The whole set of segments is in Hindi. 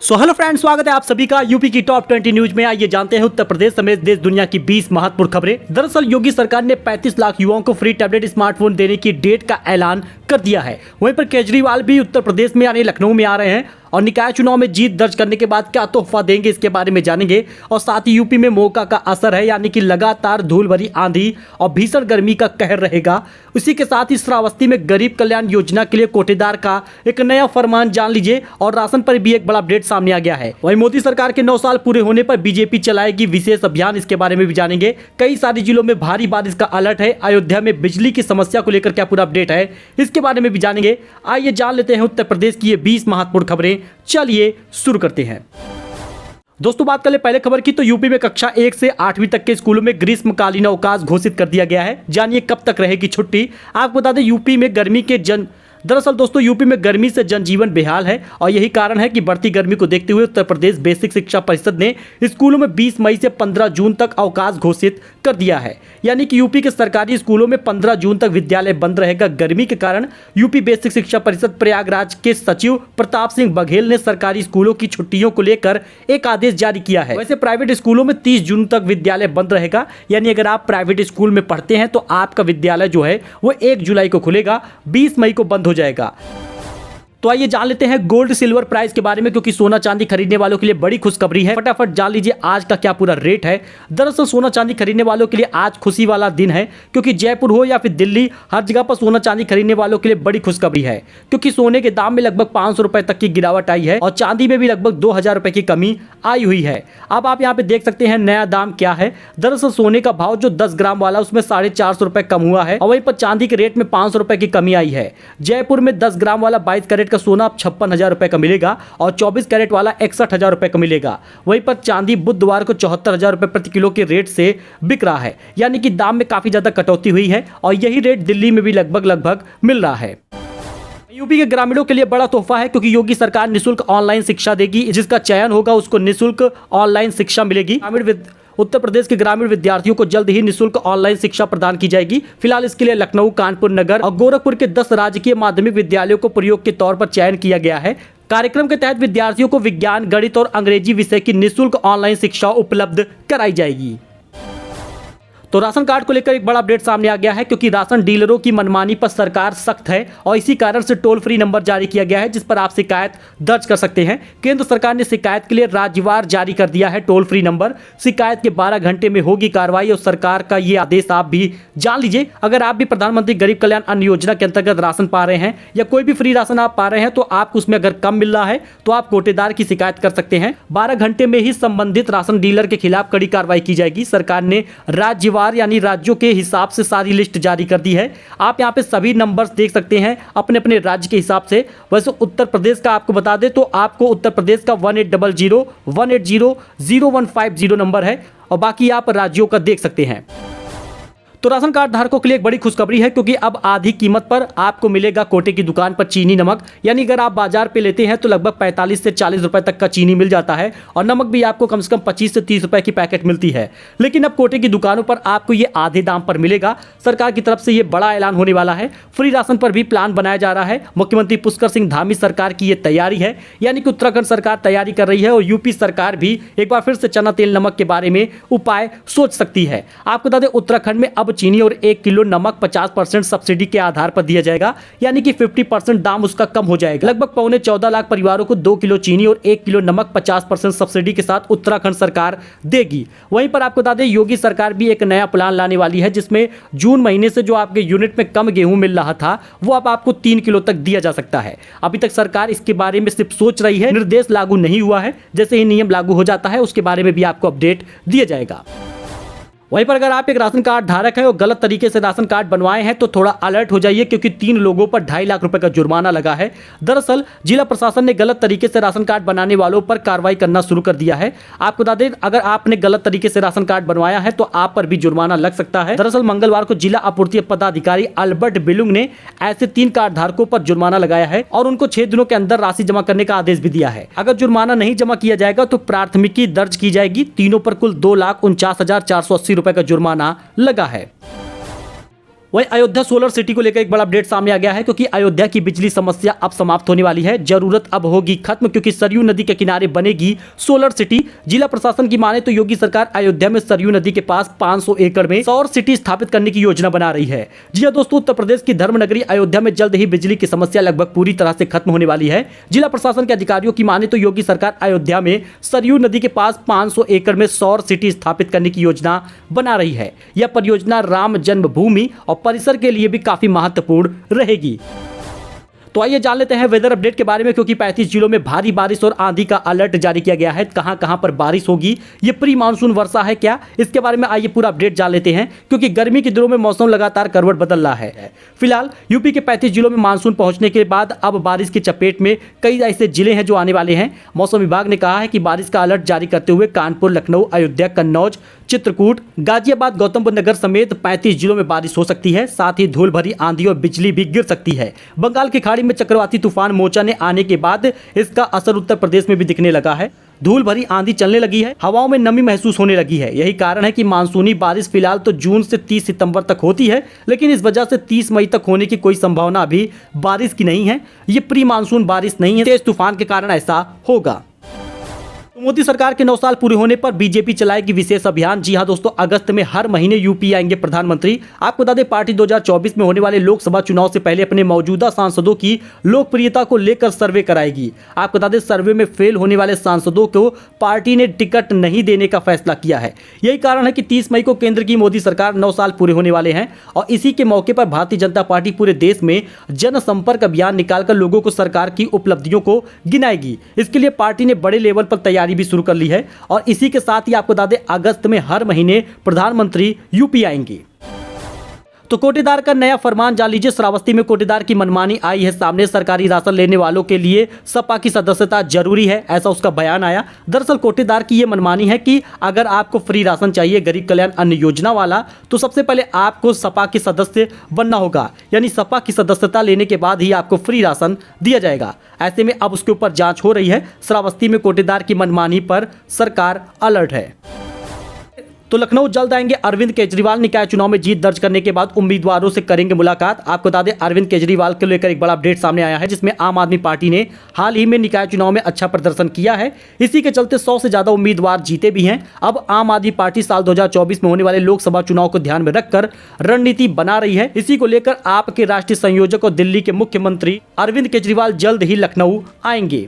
हेलो फ्रेंड्स, स्वागत है आप सभी का यूपी की टॉप 20 न्यूज में। आइए जानते हैं उत्तर प्रदेश समेत देश दुनिया की 20 महत्वपूर्ण खबरें। दरअसल योगी सरकार ने 35 लाख युवाओं को फ्री टैबलेट स्मार्टफोन देने की डेट का ऐलान कर दिया है। वहीं पर केजरीवाल भी उत्तर प्रदेश में यानी लखनऊ में आ रहे हैं और निकाय चुनाव में जीत दर्ज करने के बाद क्या तोहफा देंगे इसके बारे में जानेंगे। और साथ ही यूपी में मौका का असर है, यानी कि लगातार धूल भरी आंधी और भीषण गर्मी का कहर रहेगा। उसी के साथ ही श्रावस्ती में गरीब कल्याण योजना के लिए कोटेदार का एक नया फरमान जान लीजिए। और राशन पर भी एक बड़ा अपडेट सामने आ गया है। वहीं मोदी सरकार के 9 साल पूरे होने पर बीजेपी चलाएगी विशेष अभियान, इसके बारे में भी जानेंगे। कई सारे जिलों में भारी बारिश का अलर्ट है। अयोध्या में बिजली की समस्या को लेकर क्या पूरा अपडेट है, इसके बारे में भी जानेंगे। आइए जान लेते हैं उत्तर प्रदेश की ये 20 महत्वपूर्ण खबरें। चलिए शुरू करते हैं। दोस्तों, बात कर ले पहले खबर की, तो यूपी में कक्षा 1 से 8वीं तक के स्कूलों में ग्रीष्मकालीन अवकाश घोषित कर दिया गया है। जानिए कब तक रहेगी छुट्टी। आपको बता दें, यूपी में गर्मी के दरअसल दोस्तों यूपी में गर्मी से जनजीवन बेहाल है और यही कारण है कि बढ़ती गर्मी को देखते हुए उत्तर प्रदेश बेसिक शिक्षा परिषद ने स्कूलों में 20 मई से 15 जून तक अवकाश घोषित कर दिया है। यानी कि यूपी के सरकारी स्कूलों में 15 जून तक विद्यालय बंद रहेगा। गर्मी के कारण यूपी बेसिक शिक्षा परिषद प्रयागराज के सचिव प्रताप सिंह बघेल ने सरकारी स्कूलों की छुट्टियों को लेकर एक आदेश जारी किया है। वैसे प्राइवेट स्कूलों में 30 जून तक विद्यालय बंद रहेगा। यानी अगर आप प्राइवेट स्कूल में पढ़ते हैं तो आपका विद्यालय जो है वो 1 जुलाई को खुलेगा, 20 मई को बंद हो जाएगा। तो आइए जान लेते हैं गोल्ड सिल्वर प्राइस के बारे में, क्योंकि सोना चांदी खरीदने वालों के लिए बड़ी खुशखबरी है। फटाफट जान लीजिए आज का क्या पूरा रेट है। दरअसल सोना चांदी खरीदने वालों के लिए आज खुशी वाला दिन है, क्योंकि जयपुर हो या फिर दिल्ली, हर जगह पर सोना चांदी खरीदने वालों के लिए बड़ी खुशखबरी है। क्योंकि सोने के दाम में लगभग 500 रुपए तक की गिरावट आई है और चांदी में भी लगभग 2000 रुपए की कमी आई हुई है। अब आप यहाँ पे देख सकते हैं नया दाम क्या है। दरअसल सोने का भाव जो 10 ग्राम वाला उसमें 450 रुपए कम हुआ है और वहीं पर चांदी के रेट में 500 रुपए की कमी आई है। जयपुर में 10 ग्राम वाला 22 कैरेट का सोना अब 56,000 रुपए का मिलेगा और 24 कैरेट वाला 61,000 रुपए का मिलेगा। वहीं पर चांदी बुधवार को 74,000 रुपए प्रति किलो के रेट से बिक रहा है। यानी कि दाम में काफी ज्यादा कटौती हुई है और यही रेट दिल्ली में भी लगभग मिल रहा है। यूपी के ग्रामीणों के लिए बड़ा तोहफा है, क्योंकि योगी सरकार निःशुल्क ऑनलाइन शिक्षा देगी। जिसका चयन होगा उसको निःशुल्क ऑनलाइन शिक्षा मिलेगी। उत्तर प्रदेश के ग्रामीण विद्यार्थियों को जल्द ही निःशुल्क ऑनलाइन शिक्षा प्रदान की जाएगी। फिलहाल इसके लिए लखनऊ, कानपुर नगर और गोरखपुर के 10 राजकीय माध्यमिक विद्यालयों को प्रयोग के तौर पर चयन किया गया है। कार्यक्रम के तहत विद्यार्थियों को विज्ञान, गणित और अंग्रेजी विषय की निःशुल्क ऑनलाइन शिक्षा उपलब्ध कराई जाएगी। तो राशन कार्ड को लेकर एक बड़ा अपडेट सामने आ गया है, क्योंकि राशन डीलरों की मनमानी पर सरकार सख्त है और इसी कारण से टोल फ्री नंबर जारी किया गया है, जिस पर आप शिकायत दर्ज कर सकते हैं। केंद्र सरकार ने शिकायत के लिए राज्यवार जारी कर दिया है टोल फ्री नंबर। शिकायत के 12 घंटे में होगी कार्रवाई और सरकार का ये आदेश आप भी जान लीजिए। अगर आप भी प्रधानमंत्री गरीब कल्याण अन्न योजना के अंतर्गत राशन पा रहे हैं या कोई भी फ्री राशन आप पा रहे हैं तो आपको उसमें अगर कम मिल रहा है तो आप कोटेदार की शिकायत कर सकते हैं। 12 घंटे में ही संबंधित राशन डीलर के खिलाफ कड़ी कार्रवाई की जाएगी। सरकार ने राज्यवार यानी राज्यों के हिसाब से सारी लिस्ट जारी कर दी है। आप यहां पे सभी नंबर्स देख सकते हैं अपने अपने राज्य के हिसाब से। वैसे उत्तर प्रदेश का आपको बता दें तो आपको उत्तर प्रदेश का 1800-180-0150 नंबर है और बाकी आप राज्यों का देख सकते हैं। तो राशन कार्ड धारकों के लिए एक बड़ी खुशखबरी है, क्योंकि अब आधी कीमत पर आपको मिलेगा कोटे की दुकान पर चीनी नमक। यानी अगर आप बाजार पे लेते हैं तो लगभग 45 से 40 रुपए तक का चीनी मिल जाता है और नमक भी आपको कम से कम 25 से 30 रुपए की पैकेट मिलती है। लेकिन अब कोटे की दुकानों पर आपको ये आधे दाम पर मिलेगा। सरकार की तरफ से ये बड़ा ऐलान होने वाला है। फ्री राशन पर भी प्लान बनाया जा रहा है। मुख्यमंत्री पुष्कर सिंह धामी सरकार की ये तैयारी है, यानी कि उत्तराखंड सरकार तैयारी कर रही है और यूपी सरकार भी एक बार फिर से चना तेल नमक के बारे में उपाय सोच सकती है। आपको बता दें उत्तराखंड में अब चीनी और 1 किलो नमक 50% सब्सिडी के आधार पर दिया जाएगा। यानी कि 50% दाम उसका कम हो जाएगा। लगभग 14.25 लाख परिवारों को 2 किलो चीनी और 1 किलो नमक 50% सब्सिडी के साथ उत्तराखंड सरकार देगी। वहीं पर आपको बता दें योगी सरकार भी एक नया प्लान लाने वाली है, जिसमें जून महीने से जो आपके यूनिट में कम गेहूं मिल रहा था वो अब आपको 3 किलो तक दिया जा सकता है। अभी तक सरकार इसके बारे में सिर्फ सोच रही है, निर्देश लागू नहीं हुआ है। जैसे ही नियम लागू हो जाता है उसके बारे में भी आपको अपडेट दिया जाएगा। वहीं पर अगर आप एक राशन कार्ड धारक हैं और गलत तरीके से राशन कार्ड बनवाए हैं तो थोड़ा अलर्ट हो जाइए, क्योंकि 3 लोगों पर 2.5 लाख रुपए का जुर्माना लगा है। दरअसल जिला प्रशासन ने गलत तरीके से राशन कार्ड बनाने वालों पर कार्रवाई करना शुरू कर दिया है। आपको बता दें अगर आपने गलत तरीके से राशन कार्ड बनवाया है तो आप पर भी जुर्माना लग सकता है। दरअसल मंगलवार को जिला आपूर्ति पदाधिकारी अल्बर्ट बिलुंग ने ऐसे 3 कार्ड धारकों पर जुर्माना लगाया है और उनको 6 दिनों के अंदर राशि जमा करने का आदेश भी दिया है। अगर जुर्माना नहीं जमा किया जाएगा तो प्राथमिकी दर्ज की जाएगी। तीनों पर कुल 2,49,480 रुपए का जुर्माना लगा है। वहीं अयोध्या सोलर सिटी को लेकर एक बड़ा अपडेट सामने आ गया है, क्योंकि अयोध्या की बिजली समस्या अब समाप्त होने वाली है। जरूरत अब होगी खत्म, क्योंकि सरयू नदी के किनारे बनेगी सोलर सिटी। जिला प्रशासन की माने तो योगी सरकार अयोध्या में सरयू नदी के पास 500 एकड़ में सौर सिटी स्थापित करने की योजना बना रही है। जी हां दोस्तों, उत्तर प्रदेश की धर्मनगरी अयोध्या में जल्द ही बिजली की समस्या लगभग पूरी तरह से खत्म होने वाली है। जिला प्रशासन के अधिकारियों की माने तो योगी सरकार अयोध्या में सरयू नदी के पास 500 एकड़ में सौर सिटी स्थापित करने की योजना बना रही है। यह परियोजना राम जन्मभूमि और परिसर के लिए भी काफी महत्वपूर्ण रहेगी। तो आइए जान लेते हैं वेदर अपडेट के बारे में, क्योंकि 35 जिलों में भारी बारिश और आंधी का अलर्ट जारी किया गया है। कहां कहां पर बारिश होगी, ये प्री मानसून वर्षा है क्या, इसके बारे में आइए पूरा अपडेट जान लेते हैं, क्योंकि गर्मी के दिनों में मौसम लगातार करवट बदल रहा है। फिलहाल यूपी के 35 जिलों में मानसून पहुंचने के बाद अब बारिश की चपेट में कई ऐसे जिले हैं जो आने वाले हैं। मौसम विभाग ने कहा है कि बारिश का अलर्ट जारी करते हुए कानपुर, लखनऊ, अयोध्या, कन्नौज, चित्रकूट, गाजियाबाद, गौतम बुद्ध नगर समेत 35 जिलों में बारिश हो सकती है। साथ ही धूल भरी आंधी और बिजली भी गिर सकती है। बंगाल की खाड़ी में चक्रवाती तूफान मोचा ने आने के बाद इसका असर उत्तर प्रदेश में भी दिखने लगा है। धूल भरी आंधी चलने लगी है, हवाओं में नमी महसूस होने लगी है। यही कारण है कि मानसूनी बारिश फिलहाल तो जून से 30 सितंबर तक होती है, लेकिन इस वजह से 30 मई तक होने की कोई संभावना अभी बारिश की नहीं है। ये प्री मानसून बारिश नहीं है, तेज तूफान के कारण ऐसा होगा। मोदी सरकार के 9 साल पूरे होने पर बीजेपी चलाएगी विशेष अभियान। जी हां दोस्तों, अगस्त में हर महीने यूपी आएंगे प्रधानमंत्री। आपको बता दें, पार्टी 2024 में होने वाले लोकसभा चुनाव से पहले अपने मौजूदा सांसदों की लोकप्रियता को लेकर सर्वे कराएगी। आपको बता दें, सर्वे में फेल होने वाले सांसदों को पार्टी ने टिकट नहीं देने का फैसला किया है। यही कारण है कि 30 मई को केंद्र की मोदी सरकार 9 साल पूरे होने वाले हैं, और इसी के मौके पर भारतीय जनता पार्टी पूरे देश में जनसंपर्क अभियान निकालकर लोगों को सरकार की उपलब्धियों को गिनाएगी। इसके लिए पार्टी ने बड़े लेवल पर तैयारी भी शुरू कर ली है, और इसी के साथ ही आपको बता दें, अगस्त में हर महीने प्रधानमंत्री यूपी आएंगे। तो कोटेदार का नया फरमान जान लीजिए। श्रावस्ती में कोटेदार की मनमानी आई है सामने। सरकारी राशन लेने वालों के लिए सपा की सदस्यता जरूरी है, ऐसा उसका बयान आया। दरअसल कोटेदार की यह मनमानी है कि अगर आपको फ्री राशन चाहिए गरीब कल्याण अन्न योजना वाला, तो सबसे पहले आपको सपा के सदस्य बनना होगा, यानी सपा की सदस्यता लेने के बाद ही आपको फ्री राशन दिया जाएगा। ऐसे में अब उसके ऊपर जांच हो रही है। श्रावस्ती में कोटेदार की मनमानी पर सरकार अलर्ट है। तो लखनऊ जल्द आएंगे अरविंद केजरीवाल। निकाय चुनाव में जीत दर्ज करने के बाद उम्मीदवारों से करेंगे मुलाकात। आपको बता दें, अरविंद केजरीवाल को लेकर एक बड़ा अपडेट सामने आया है, जिसमें आम आदमी पार्टी ने हाल ही में निकाय चुनाव में अच्छा प्रदर्शन किया है। इसी के चलते 100 से ज्यादा उम्मीदवार जीते भी हैं। अब आम आदमी पार्टी साल 2024 में होने वाले लोकसभा चुनाव को ध्यान में रखकर रणनीति बना रही है। इसी को लेकर आप के राष्ट्रीय संयोजक और दिल्ली के मुख्यमंत्री अरविंद केजरीवाल जल्द ही लखनऊ आएंगे।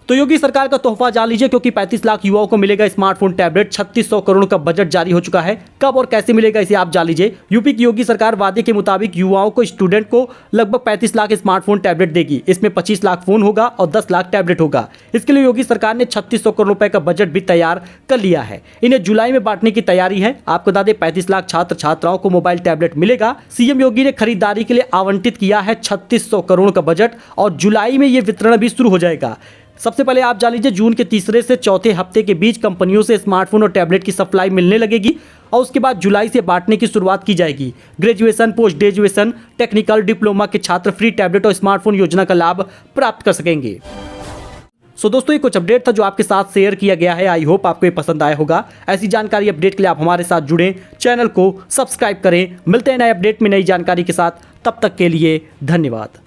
तो योगी सरकार का तोहफा जान लीजिए, क्योंकि 35 लाख युवाओं को मिलेगा स्मार्टफोन टैबलेट। 3600 करोड़ का बजट जारी हो चुका है। कब और कैसे मिलेगा इसे आप जान लीजिए। यूपी की योगी सरकार वादे के मुताबिक युवाओं को, स्टूडेंट को लगभग 35 लाख स्मार्टफोन टैबलेट देगी। इसमें 25 लाख फोन होगा और 10 लाख टैबलेट होगा। इसके लिए योगी सरकार ने 3600 करोड़ रुपए का बजट भी तैयार कर लिया है। इन्हें जुलाई में बांटने की तैयारी है। आपको बता दें, 35 लाख छात्र छात्राओं को मोबाइल टैबलेट मिलेगा। सीएम योगी ने खरीदारी के लिए आवंटित किया है 3600 करोड़ का बजट, और जुलाई में यह वितरण भी शुरू हो जाएगा। सबसे पहले आप जान लीजिए, जून के तीसरे से चौथे हफ्ते के बीच कंपनियों से स्मार्टफोन और टैबलेट की सप्लाई मिलने लगेगी, और उसके बाद जुलाई से बांटने की शुरुआत की जाएगी। Graduation, post graduation, technical, diploma के छात्र फ्री टैबलेट और स्मार्टफोन योजना का लाभ प्राप्त कर सकेंगे। सो दोस्तों, ये कुछ अपडेट था जो आपके साथ शेयर किया गया है। आई होप आपको ये पसंद आया होगा। ऐसी जानकारी अपडेट के लिए आप हमारे साथ जुड़ें, चैनल को सब्सक्राइब करें। मिलते हैं नए अपडेट में नई जानकारी के साथ, तब तक के लिए धन्यवाद।